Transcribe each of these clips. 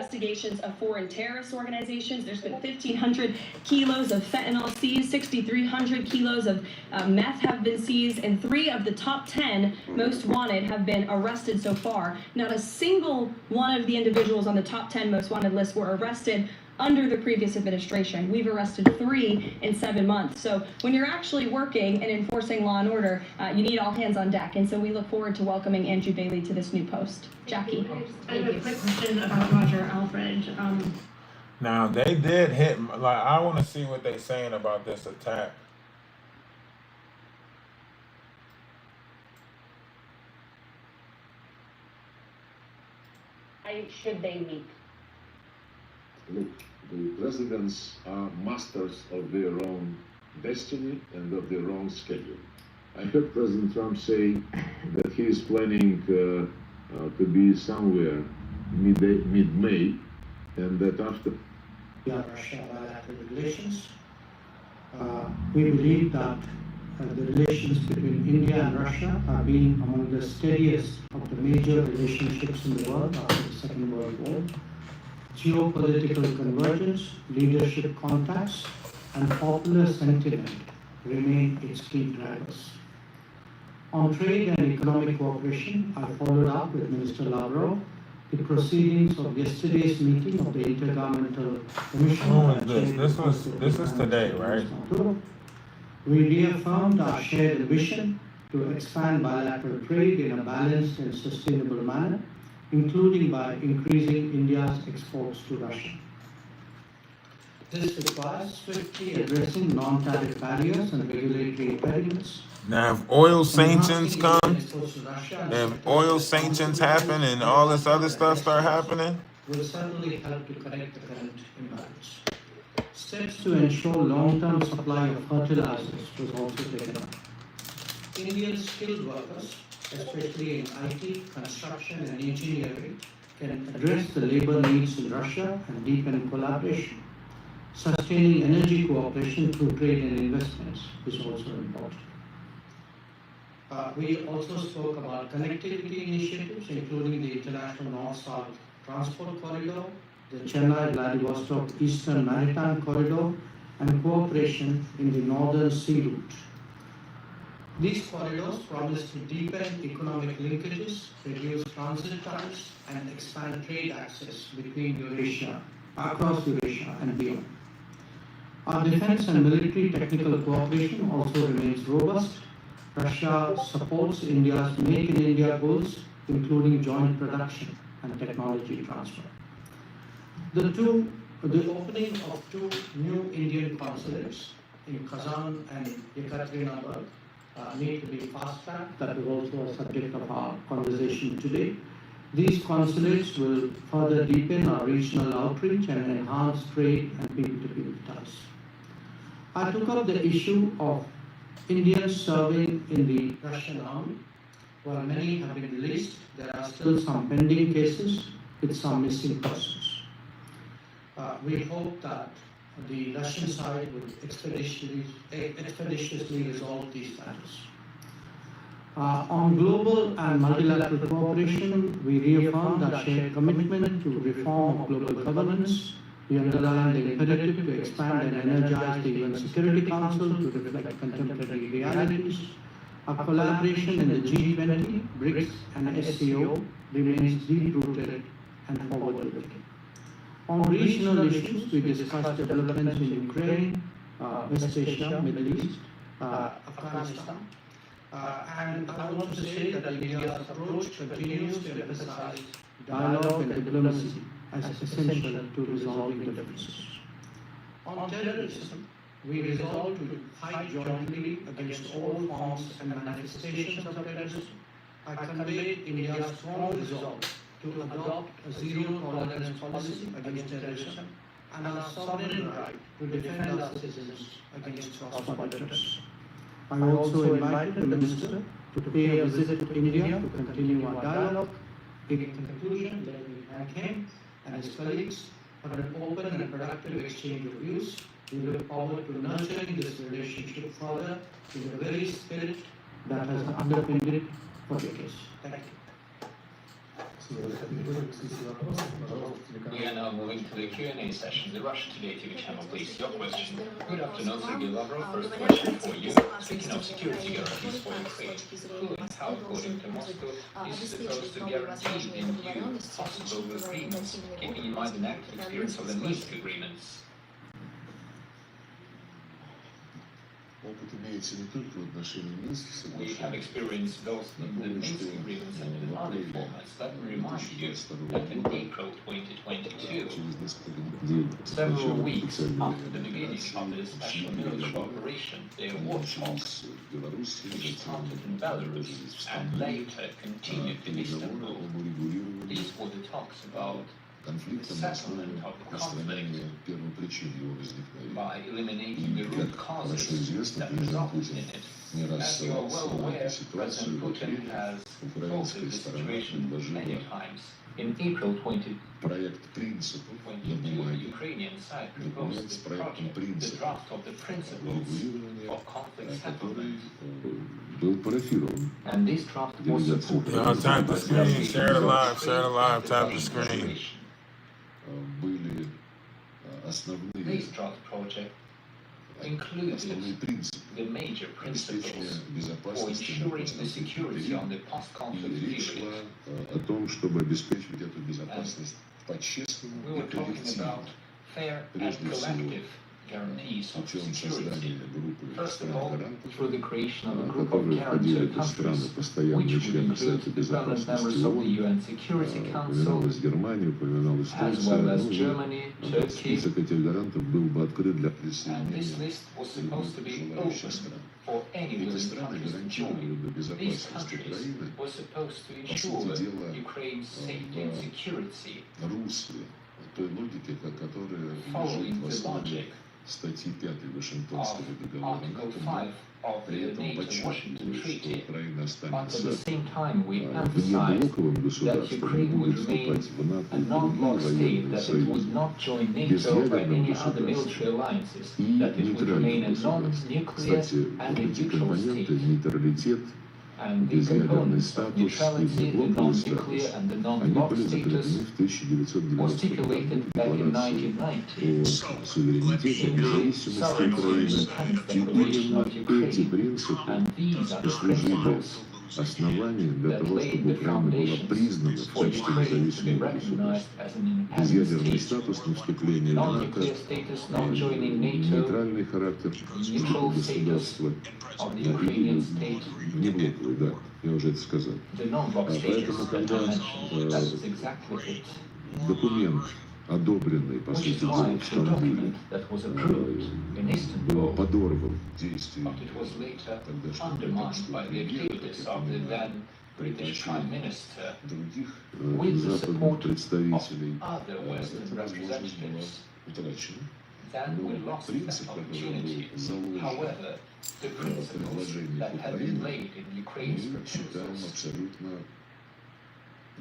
investigations of foreign terrorist organizations. There's been 1,500 kilos of fentanyl seized, 6,300 kilos of meth have been seized, and 3 of the top 10 most wanted have been arrested so far. Not a single one of the individuals on the top 10 most wanted list were arrested under the previous administration. We've arrested 3 in 7 months. So when you're actually working and enforcing law and order, you need all hands on deck. And so we look forward to welcoming Andrew Bailey to this new post. Jackie. I have a quick question about Roger Alfred. Now, they did hit, like, I want to see what they're saying about this attack. Why should they meet? Look, the presidents are masters of their own destiny and of their own schedule. I heard President Trump say that he is planning to be somewhere mid-May, and that after Russia bilateral relations, we believe that the relations between India and Russia have been among the steadiest of the major relationships in the world after the Second World War. Geopolitical convergence, leadership contacts, and popular sentiment remain its key drivers. On trade and economic cooperation, I followed up with Minister Lavrov the proceedings of yesterday's meeting of the Intergovernmental Commission. Who is this? This is today, right? We reaffirmed our shared ambition to expand bilateral trade in a balanced and sustainable manner, including by increasing India's exports to Russia. This requires swiftly addressing non-tariff barriers and regulatory impediments. Now, if oil sanctions come, if oil sanctions happen and all this other stuff start happening, will certainly help to correct the current imbalance. Steps to ensure long-term supply of fertilizers was also taken up. Indian skilled workers, especially in IT, construction and engineering, can address the labor needs in Russia and deepen collaboration. Sustaining energy cooperation through trade and investments is also important. We also spoke about connectivity initiatives, including the International North-South Transport Corridor, the Chennai-Vladivostok Eastern Maritime Corridor, and cooperation in the Northern Sea Route. These corridors promise to deepen economic linkages, reduce transit times, and expand trade access between Eurasia, across Eurasia and beyond. Our defense and military technical cooperation also remains robust. Russia supports India's Make in India goals, including joint production and technology transfer. The opening of 2 new Indian consulates in Kazan and Yekaterinburg need to be fast-tracked. That is also a subject of our conversation today. These consulates will further deepen our regional outreach and enhance trade and people-to-people ties. I took up the issue of Indians serving in the Russian army. While many have been released, there are still some pending cases with some missing persons. We hope that the Russian side will expeditiously resolve these matters. On global and multilateral cooperation, we reaffirmed our shared commitment to reform of global governance. We underlined the imperative to expand and energize the UN Security Council to reflect contemporary realities. Our collaboration in the G20, BRICS, and SCO remains deep-rooted and forward-looking. On regional issues, we discussed developments in Ukraine, West Asia, Middle East, Afghanistan. And I want to say that India's approach continues to emphasize dialogue and diplomacy as essential to resolving differences. On terrorism, we resolved to fight jointly against all forms and manifestations of terrorism. I conveyed India's strong resolve to adopt a zero-tolerance policy against terrorism and our sovereign right to defend our citizens against cross-border threats. I also invited the Minister to pay a visit to India to continue our dialogue. In conclusion, let me thank him and his colleagues for an open and productive exchange of views. We look forward to nurturing this relationship further in the very spirit that has underpinned it for decades. Thank you. We are now moving to the Q&A session. The Russia Today TV channel, please. Your question. Good afternoon, Sergey Lavrov. First question for you. Speaking of security guarantees for Ukraine, who and how, according to Moscow, is supposed to guarantee the new possible agreements, keeping in mind an active experience of the Minsk agreements? Опыт имеется не только в отношении Минских We have соглашений, experienced both in the Minsk agreements and in other formats. Let me remind you that in April 2022, через несколько недель several weeks официальной after the beginning of the special military operation, the war talks, в Беларуси, which started in Belarus and later continued in Istanbul. об урегулировании These were the talks about конфликта на основе устранения первопричин его возникновения. by eliminating the root Хорошо causes известно, that президент resulted Путин in it. не раз As you are well ссылался на aware, эту ситуацию, President в Putin апреле has украинская quoted the сторона situation предложила many times. In April 2022, проект принципов на the бумаге, Ukrainian side документ proposed с the проектом project, the принципов draft of the principles урегулирования, for conflict который settlement. был парафирован. And this draft was supported Y'all tap the by screen, several share the live, states share the live, tap the in screen. consideration. Были основные This draft project included принципы the major обеспечения principles for безопасности на ensuring the постсоветский security on период. the И post-conflict речь period. шла о том, чтобы обеспечить эту безопасность по-честному We и were talking коллективно. about fair and Прежде всего, collective guarantees of путем security. создания группы First of стран all, гарантов, through the creation of a в group of которые входили guarantor бы страны, countries, постоянные which would члены Совета include the permanent Безопасности members of the ООН, UN Security Council, упоминалась Германия, упоминалась as Турция, well as ну, Germany, Turkey, список этих гарантов был бы открыт для and this присоединения list was supposed to be желающих open стран. for any Эти willing страны countries to гарантировали join. бы These безопасность countries Украины were supposed to по ensure сути дела, Ukraine's safety and security, русле той логики, которая лежит following в the основе logic статьи 5 of Вашингтонского договора Article НАТО, 5 of при the этом NATO-Washington подчеркивает, что Treaty, Украина but останется at the same time we emphasized внеблоковым that государством, не Ukraine будет would remain вступать в НАТО a и non-bloc другие state, военные that it would союзы, not join без NATO or ядерным any other military государством alliances, и that it would remain нейтральным a государством. non-nuclear Кстати, and a эти neutral компоненты, state. нейтралитет, And the безъядерный components of статус и neutrality, the внеблоковый non-nuclear статус, and the они non-bloc были status закреплены в 1990 was году stipulated в back in Декларации 1990 о суверенитете и in the независимости Sovereignty Украины. and И Declaration именно of эти Ukraine. принципы And these are the послужили principles основанием для that того, laid чтобы the Украина была foundations признана в for качестве Ukraine to be независимого recognized государства. as an independent Безъядерный state. статус, не вступление в НАТО, Non-nuclear status, not joining NATO, нейтральный характер neutral государства of the и Ukrainian state, внеблоковый, да, я уже это сказал. the non-bloc Поэтому, status that когда I mentioned, that's exactly it. документ, одобренный, по Which сути is дела, why в the Стамбуле, document that was approved in был Istanbul, подорван действием but it was later тогдашнего undermined by the премьера, activities of the then British Prime Minister других with the западных support of представителей, other Western эта возможность была representatives. утрачена. Then we lost that Принцип, который opportunity. был заложен However, the principles that had been laid in Ukraine's мы считаем proposals абсолютно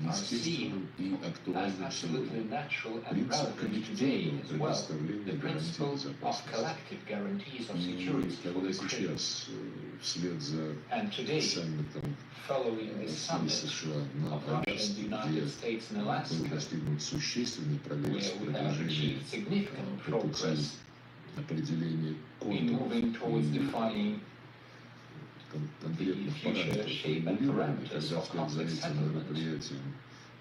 are естественным seen и as актуальным absolutely сегодня. natural and Принцип relevant today коллективного as well. предоставления The гарантий principle of безопасности. collective guarantees of И security for когда Ukraine. сейчас, вслед за And today, саммитом following the России и summit США на of Russia and the Аляске, где United States in был Alaska, достигнут существенный прогресс в where we have продвижении achieved significant по пути progress определения in moving towards контуров и defining конкретных the future параметров shape and регулирования, parameters когда of вслед за conflict этим settlement. мероприятием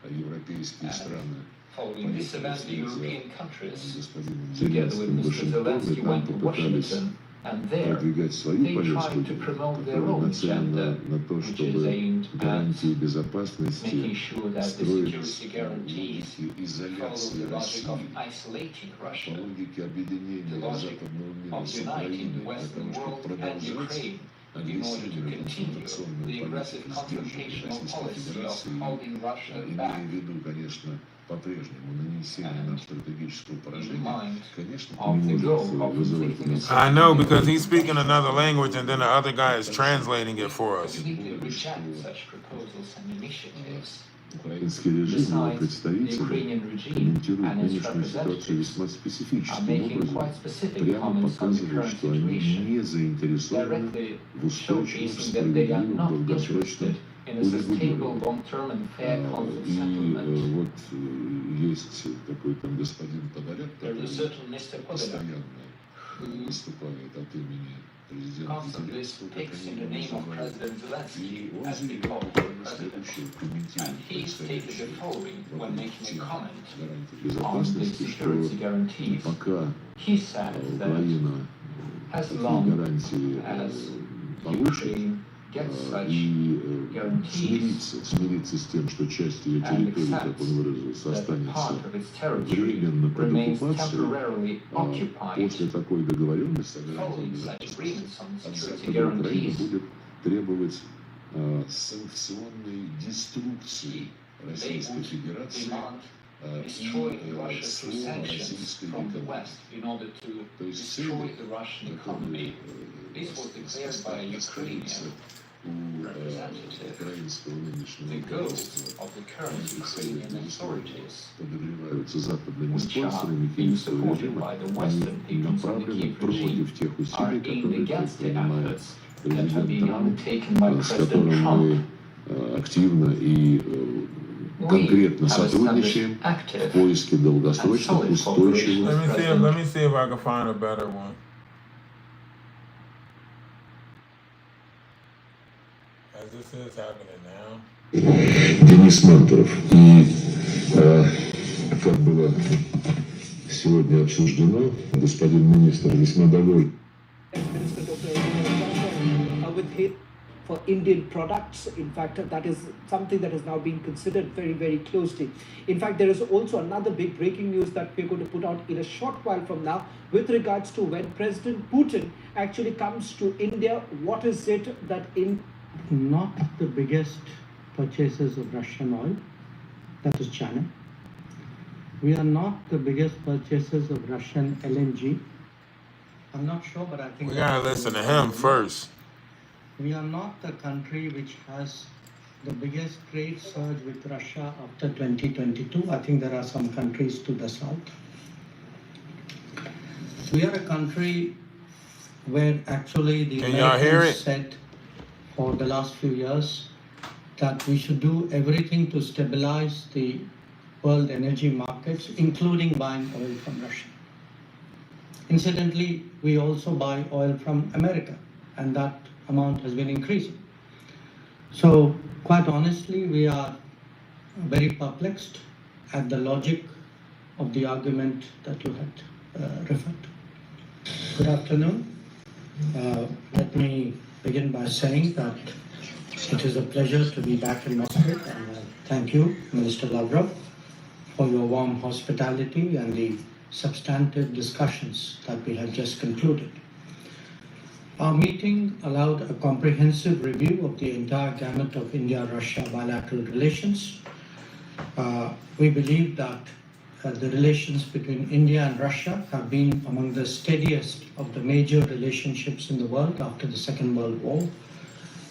европейские And страны following this event, the European countries, господином together with Зеленским в Mr. Вашингтоне, Zelensky, там went to попытались Washington, and there продвигать свою they повестку, tried to promote their которая own нацелена agenda, на то, which is чтобы aimed at гарантии making безопасности sure that the строить security по guarantees логике follow изоляции the logic of России, isolating по Russia, логике объединения the logic западного мира of с uniting the Украиной, для Western того, чтобы world and продолжать Ukraine in order to агрессивную continue конфронтационную the aggressive политику сдерживания confrontational Российской policy of Федерации, holding Russia имея back в виду, конечно, по-прежнему нанесение нам стратегического in поражения, mind конечно, of не the может goal of вызывать у inflicting нас I know because he's speaking another language and then the other guy is translating it for us. completely reject such proposals and initiatives. украинский режим, его Besides, the представители Ukrainian regime комментируют and its нынешнюю ситуацию representatives весьма are специфическим making образом, quite specific прямо comments on the показывают, current что они situation, не заинтересованы directly в устойчивом, showcasing that they are справедливом, not долгосрочном interested in a sustainable, long-term and fair conflict settlement. Вот есть такой там господин Подоляк, There is a certain Mr. Podolyak постоянно who выступает от имени президента constantly Зеленского, как speaks in они the его name of называют. President И Zelensky, он as they заявил call him, President. следующее, комментируя And he stated the following when making a comment гарантии on the безопасности, что security guarantees. пока He said that Украина as такие long гарантии as получит, Ukraine gets such и guarantees смириться с тем, что часть ее and территории, как accepts он выразился, that останется part of its territory временно под remains оккупацией, temporarily occupied. после такой договоренности о Following гарантии such agreements on от security Запада Украина guarantees, будет требовать санкционной деструкции they Российской would Федерации demand и destroying Russia through слова sanctions российской from the экономики. West in order to То есть destroy цели, the Russian economy. This was declared by a Ukrainian у representative. украинского нынешнего The goal руководства of the current Ukrainian authorities, подогреваются западными which are спонсорами being киевского supported режима, by the они Western peoples of the направлены Kiev regime, против тех are усилий, aimed которые against the предпринимает efforts that have президент been Трамп, undertaken by с President которым Trump. мы активно и конкретно We have сотрудничаем established в active поиске долгосрочных, and solid устойчивых. Let me see if I can find a better one. As this is happening now. Денис Мантуров. И как было сегодня обсуждено, господин министр весьма доволен. Minister Dr. With hate for Indian products. In fact, that is something that is now being considered very, very closely. In fact, there is also another big breaking news that we're going to put out in a short while from now with regards to when President Putin actually comes to India. What is it that Not the biggest purchasers of Russian oil, that is China. We are not the biggest purchasers of Russian LNG. I'm not sure, but I think We gotta listen to him first. we are not the country which has the biggest trade surge with Russia after 2022. I think there are some countries to the south. We are a country where actually the Can y'all hear Americans it? said for the last few years that we should do everything to stabilize the world energy markets, including buying oil from Russia. Incidentally, we also buy oil from America, and that amount has been increasing. So, quite honestly, we are very perplexed at the logic of the argument that you had referred to. Good afternoon. Let me begin by saying that it is a pleasure to be back in Moscow, and thank you, Minister Lavrov, for your warm hospitality and the substantive discussions that we have just concluded. Our meeting allowed a comprehensive review of the entire gamut of India-Russia bilateral relations. We believe that the relations between India and Russia have been among the steadiest of the major relationships in the world after the Second World War.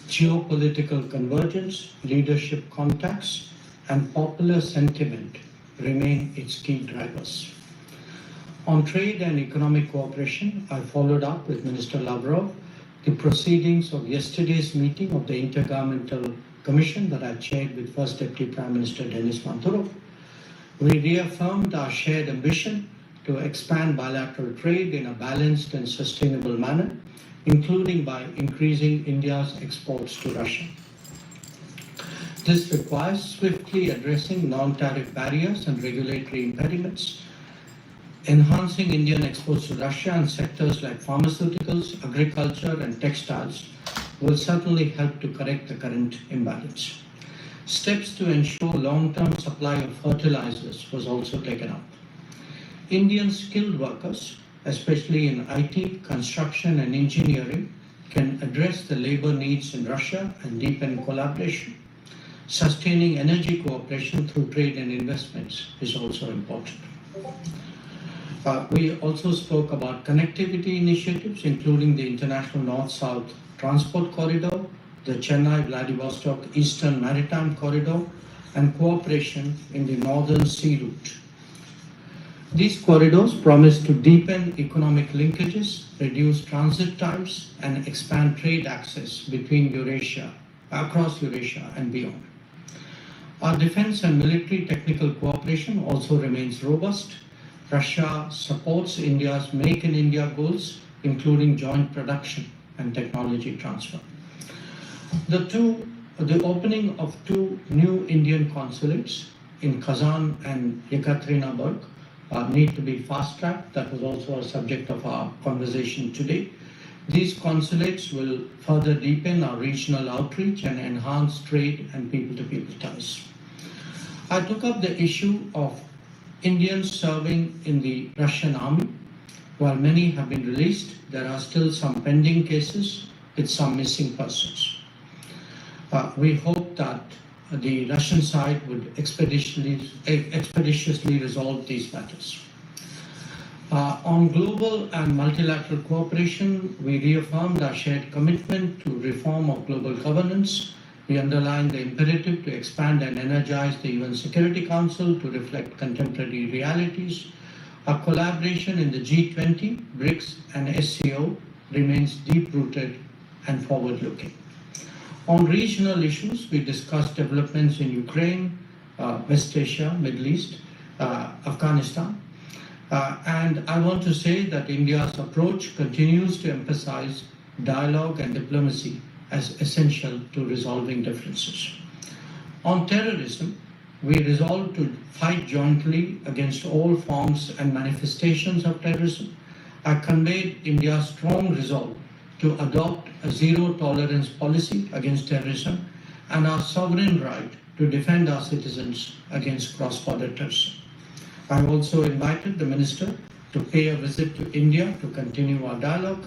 Geopolitical convergence, leadership contacts, and popular sentiment remain its key drivers. On trade and economic cooperation, I followed up with Minister Lavrov the proceedings of yesterday's meeting of the Intergovernmental Commission that I chaired with First Deputy Prime Minister Denis Manturov. We reaffirmed our shared ambition to expand bilateral trade in a balanced and sustainable manner, including by increasing India's exports to Russia. This requires swiftly addressing non-tariff barriers and regulatory impediments, enhancing Indian exports to Russia and sectors like pharmaceuticals, agriculture, and textiles will certainly help to correct the current imbalance. Steps to ensure long-term supply of fertilizers was also taken up. Indian skilled workers, especially in IT, construction, and engineering, can address the labor needs in Russia and deepen collaboration. Sustaining energy cooperation through trade and investments is also important. We also spoke about connectivity initiatives, including the International North-South Transport Corridor, the Chennai-Vladivostok Eastern Maritime Corridor, and cooperation in the Northern Sea Route. These corridors promise to deepen economic linkages, reduce transit times, and expand trade access between Eurasia across Eurasia and beyond. Our defense and military technical cooperation also remains robust. Russia supports India's Make in India goals, including joint production and technology transfer. The opening of 2 new Indian consulates in Kazan and Yekaterinburg need to be fast-tracked. That was also a subject of our conversation today. These consulates will further deepen our regional outreach and enhance trade and people-to-people ties. I took up the issue of Indians serving in the Russian army. While many have been released, there are still some pending cases with some missing persons. We hope that the Russian side would expeditiously resolve these matters. On global and multilateral cooperation, we reaffirmed our shared commitment to reform of global governance. We underlined the imperative to expand and energize the UN Security Council to reflect contemporary realities. Our collaboration in the G20, BRICS, and SCO remains deep-rooted and forward-looking. On regional issues, we discussed developments in Ukraine, West Asia, Middle East, Afghanistan. And I want to say that India's approach continues to emphasize dialogue and diplomacy as essential to resolving differences. On terrorism, we resolved to fight jointly against all forms and manifestations of terrorism. I conveyed India's strong resolve to adopt a zero-tolerance policy against terrorism and our sovereign right to defend our citizens against cross-border terrorism. I also invited the Minister to pay a visit to India to continue our dialogue.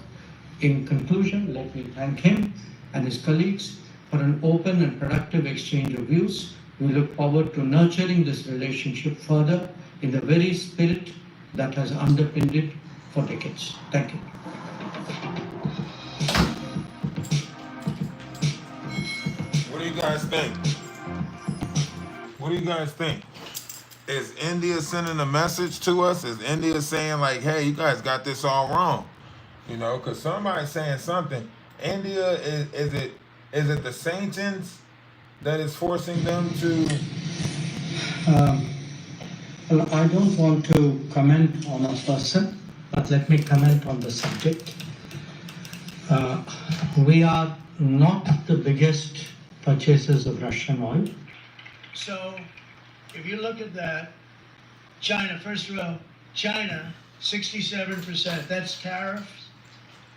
In conclusion, let me thank him and his colleagues for an open and productive exchange of views. We look forward to nurturing this relationship further in the very spirit that has underpinned it for decades. Thank you. What do you guys think? What do you guys think? Is India sending a message to us? Is India saying like, hey, you guys got this all wrong? You know, because somebody's saying something. India, is it the sanctions that is forcing them to? Well, I don't want to comment on a person, but let me comment on the subject. We are not the biggest purchasers of Russian oil. So, if you look at that, China, first of all, China, 67%, that's tariffs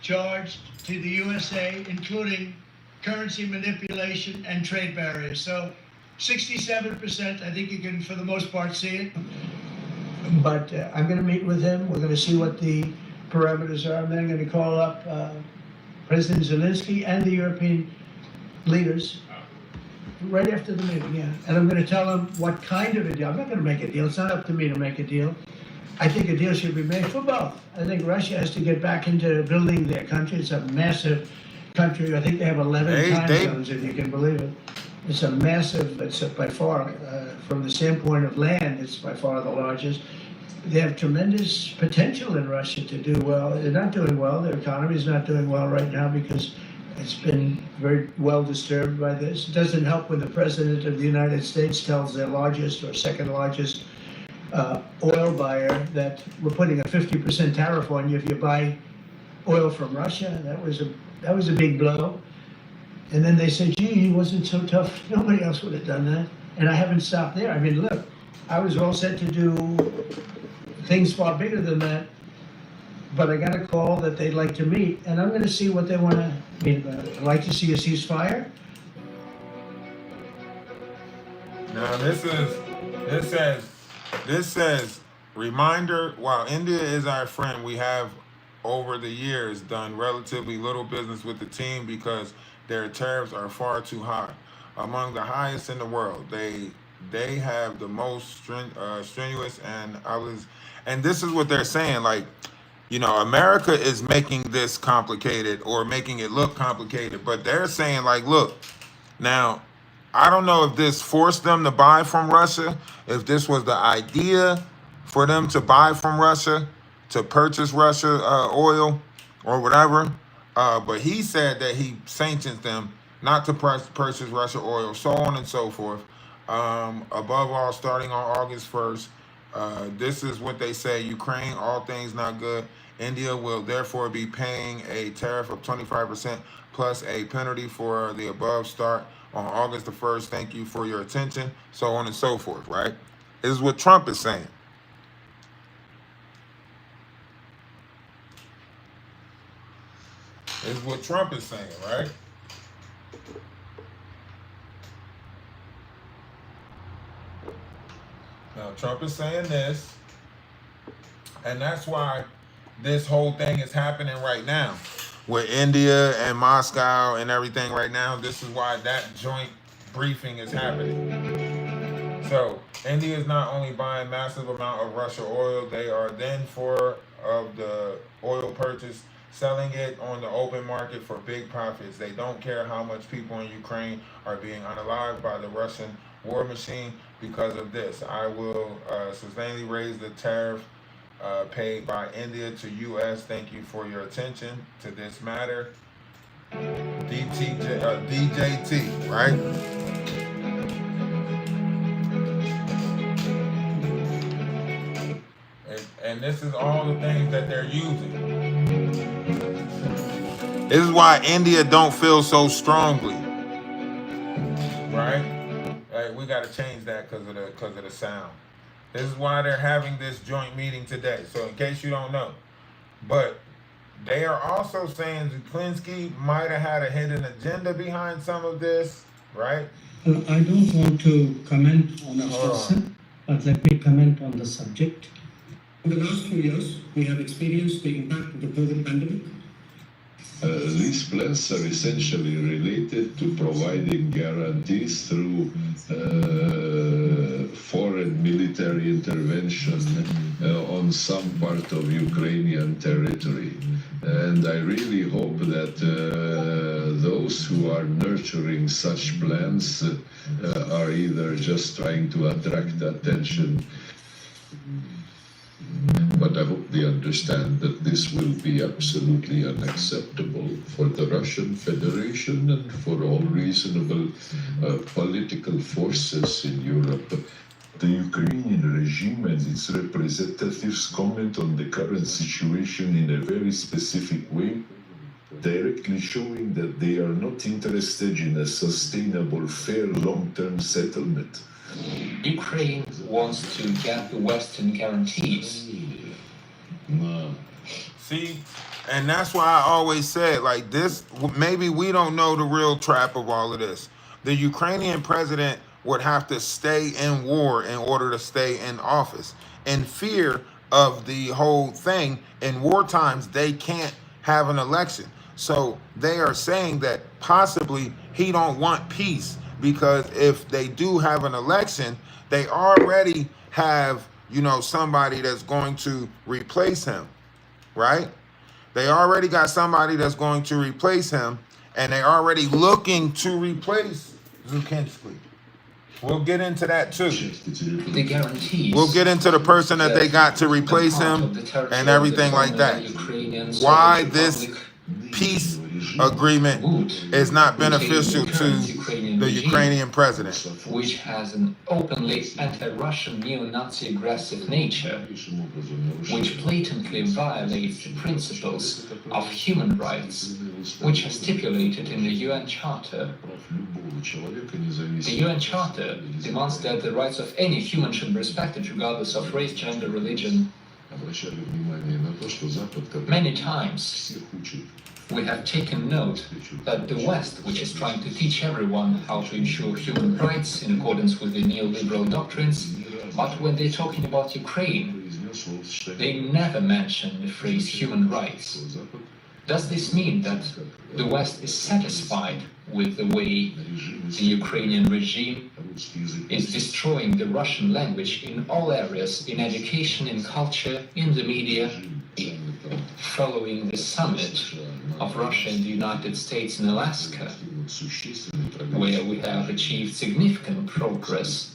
charged to the USA, including currency manipulation and trade barriers. So 67%, I think you can, for the most part, see it. But I'm going to meet with him. We're going to see what the parameters are. I'm then going to call up President Zelensky and the European leaders right after the meeting, yeah. And I'm going to tell them what kind of a deal. I'm not going to make a deal. It's not up to me to make a deal. I think a deal should be made for both. I think Russia has to get back into building their country. It's a massive country. I think they have 11 time zones, if you can believe it. It's a massive, it's by far, from the standpoint of land, it's by far the largest. They have tremendous potential in Russia to do well. They're not doing well. Their economy is not doing well right now because it's been very well disturbed by this. It doesn't help when the President of the United States tells their largest or second largest oil buyer that we're putting a 50% tariff on you if you buy oil from Russia. That was a big blow. And then they say, gee, he wasn't so tough. Nobody else would have done that. And I haven't stopped there. I mean, look, I was all set to do things far bigger than that. But I got a call that they'd like to meet, and I'm going to see what they want to meet about. I'd like to see a ceasefire. Now this says reminder, while India is our friend, we have over the years done relatively little business with the team because their tariffs are far too high, among the highest in the world. They have the most strenuous, and this is what they're saying, like, you know, America is making this complicated or making it look complicated, but they're saying like, look, now, I don't know if this forced them to buy from Russia, if this was the idea for them to buy from Russia, to purchase Russia oil or whatever, but he said that he sanctions them not to purchase Russian oil, so on and so forth. Above all, starting on August 1st, this is what they say: Ukraine, all things not good. India will therefore be paying a tariff of 25% plus a penalty for the above start on August the 1st. Thank you for your attention, so on and so forth, right? This is what Trump is saying. This is what Trump is saying, right? Now, Trump is saying this, and that's why this whole thing is happening right now with India and Moscow and everything right now. This is why that joint briefing is happening. So India is not only buying massive amount of Russian oil, they are then for of the oil purchase selling it on the open market for big profits. They don't care how much people in Ukraine are being unalived by the Russian war machine because of this. I will sustainably raise the tariff paid by India to U.S. Thank you for your attention to this matter. DJT, right? And this is all the things that they're using. This is why India don't feel so strongly, right? We got to change that because of the sound. This is why they're having this joint meeting today. So in case you don't know, but they are also saying Zelensky might have had a hidden agenda behind some of this, right? I don't want to comment on a person, but let me comment on the subject. In the last few years, we have experienced the impact of the COVID pandemic. These plans are essentially related to providing guarantees through foreign military intervention on some part of Ukrainian territory. And I really hope that those who are nurturing such plans are either just trying to attract attention, but I hope they understand that this will be absolutely unacceptable for the Russian Federation and for all reasonable political forces in Europe. The Ukrainian regime and its representatives comment on the current situation in a very specific way, directly showing that they are not interested in a sustainable, fair, long-term settlement. Ukraine wants to get the Western guarantees. See, and that's why I always said, like, this, maybe we don't know the real trap of all of this. The Ukrainian president would have to stay in war in order to stay in office. In fear of the whole thing, in war times, they can't have an election. So they are saying that possibly he don't want peace, because if they do have an election, they already have, you know, somebody that's going to replace him, right? They already got somebody that's going to replace him, and they're already looking to replace Zelensky. We'll get into that too. The guarantees. We'll get into the person that they got to replace him and everything like that. Why this peace agreement is not beneficial to the Ukrainian president, which has an openly anti-Russian neo-Nazi aggressive nature, which blatantly violates the principles of human rights, which are stipulated in the UN Charter. The UN Charter demands that the rights of any human should be respected regardless of race, gender, religion. Many times we have taken note that the West, which is trying to teach everyone how to ensure human rights in accordance with the neoliberal doctrines, but when they're talking about Ukraine, they never mention the phrase human rights. Does this mean that the West is satisfied with the way the Ukrainian regime is destroying the Russian language in all areas, in education, in culture, in the media? Following the summit of Russia and the United States in Alaska, where we have achieved significant progress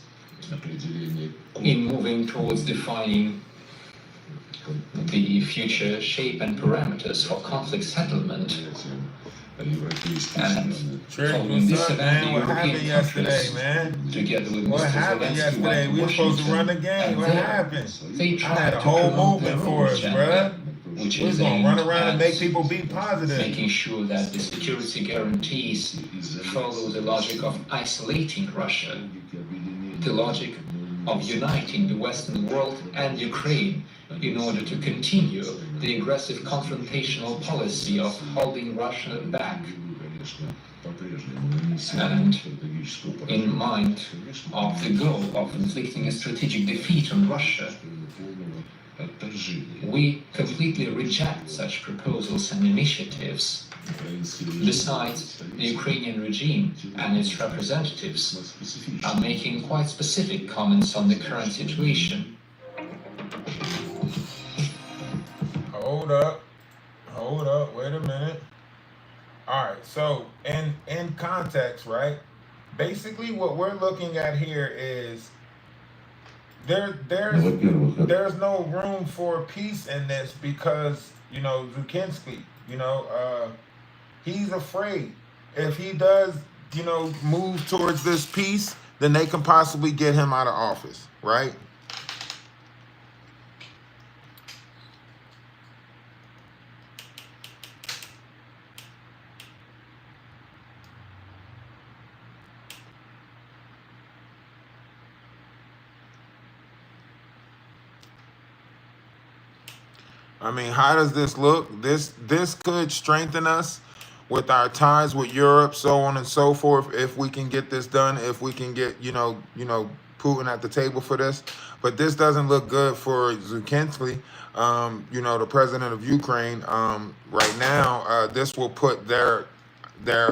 in moving towards defining the future shape and parameters for conflict settlement, And Trick, following this what's up, event, man? the What happened European yesterday, countries, man? together with What Mr. happened Zelensky, yesterday? went to We were supposed to run the Washington, game. and What there happened? they I had tried a to whole promote their movement for own us, agenda, bruh. which We was is gonna aimed run around and at make people be positive. making sure that the security guarantees follow the logic of isolating Russia, the logic of uniting the Western world and Ukraine in order to continue the aggressive confrontational policy of holding Russia back. And in mind of the goal of inflicting a strategic defeat on Russia, we completely reject such proposals and initiatives. Besides, the Ukrainian regime and its representatives are making quite specific comments on the current situation. Hold up, wait a minute. All right, so in context, right? Basically, what we're looking at here is there's no room for peace in this because Zelensky, he's afraid if he does move towards this peace, then they can possibly get him out of office, right? I mean, how does this look? This could strengthen us with our ties with Europe, so on and so forth, if we can get this done, if we can get, Putin at the table for this. But this doesn't look good for Zelensky, the president of Ukraine. Right now, this will put their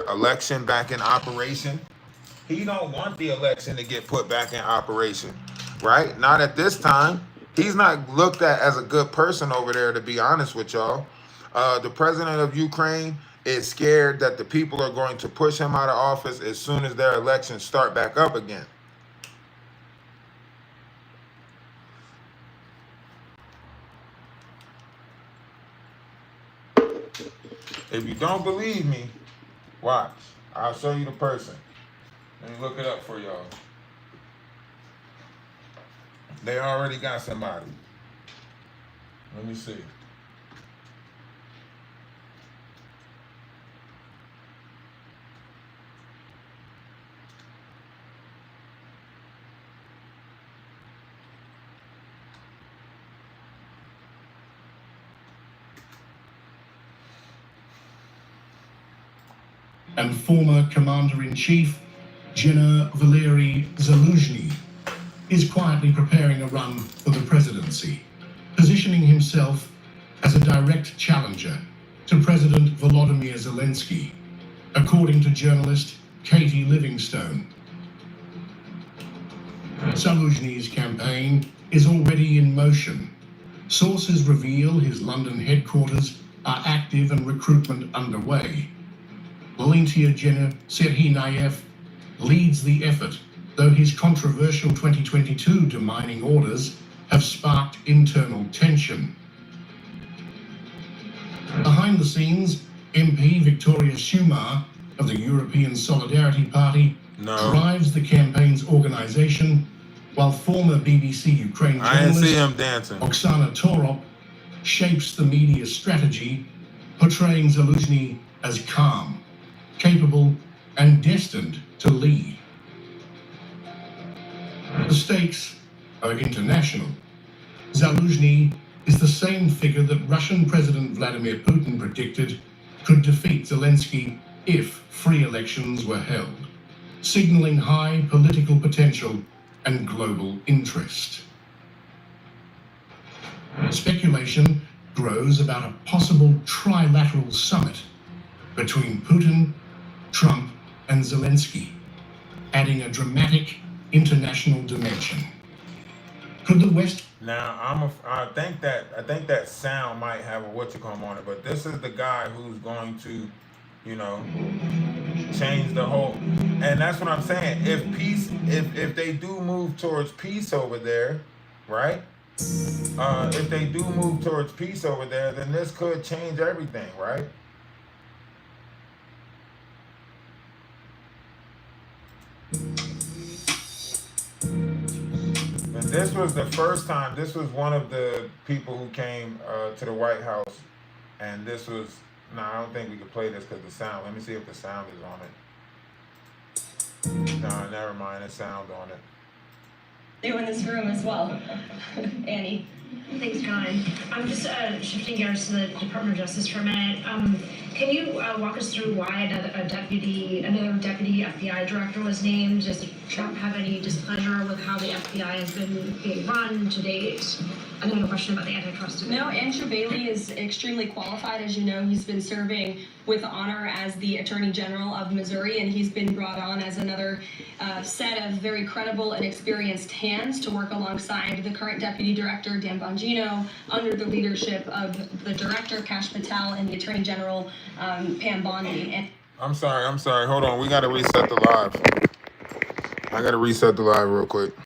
election back in operation. He don't want the election to get put back in operation, right? Not at this time. He's not looked at as a good person over there, to be honest with y'all. The president of Ukraine is scared that the people are going to push him out of office as soon as their elections start back up again. If you don't believe me, watch. I'll show you the person. Let me look it up for y'all. They already got somebody. Let me see. And former Commander-in-Chief, General Valery Zaluzhny, is quietly preparing a run for the presidency, positioning himself as a direct challenger to President Volodymyr Zelensky, according to journalist Katie Livingstone. Zaluzhny's campaign is already in motion. Sources reveal his London headquarters are active and recruitment underway. Volunteer General Serhinayev leads the effort, though his controversial 2022 demining orders have sparked internal tension. Behind the scenes, MP Victoria Schumer of the European Solidarity Party drives the campaign's organization, while former BBC Ukraine journalist Oksana Torop shapes the media strategy, portraying Zaluzhny as calm, capable, and destined to lead. The stakes are international. Zaluzhny is the same figure that Russian President Vladimir Putin predicted could defeat Zelensky if free elections were held, signaling high political potential and global interest. Speculation grows about a possible trilateral summit between Putin, Trump, and Zelensky, adding a dramatic international dimension. Could the West... Now, I think that sound might have a whatchamacallit on it, but this is the guy who's going to, change the whole. And that's what I'm saying. If they do move towards peace over there, right? If they do move towards peace over there, then this could change everything, right? This was the first time. This was one of the people who came to the White House, and this was. No, I don't think we could play this because the sound. Let me see if the sound is on it. No, never mind. The sound on it. You in this room as well, Annie. Thanks, John. I'm just shifting gears to the Department of Justice for a minute. Can you walk us through why another deputy FBI director was named? Does Trump have any displeasure with how the FBI has been being run to date? And then a question about the antitrust. No, Andrew Bailey is extremely qualified. As you know, he's been serving with honor as the Attorney General of Missouri, and he's been brought on as another set of very credible and experienced hands to work alongside the current Deputy Director, Dan Bongino, under the leadership of the Director, Kash Patel, and the Attorney General, Pam Bondi. And I'm sorry. Hold on. We got to reset the live. I got to reset the live real quick.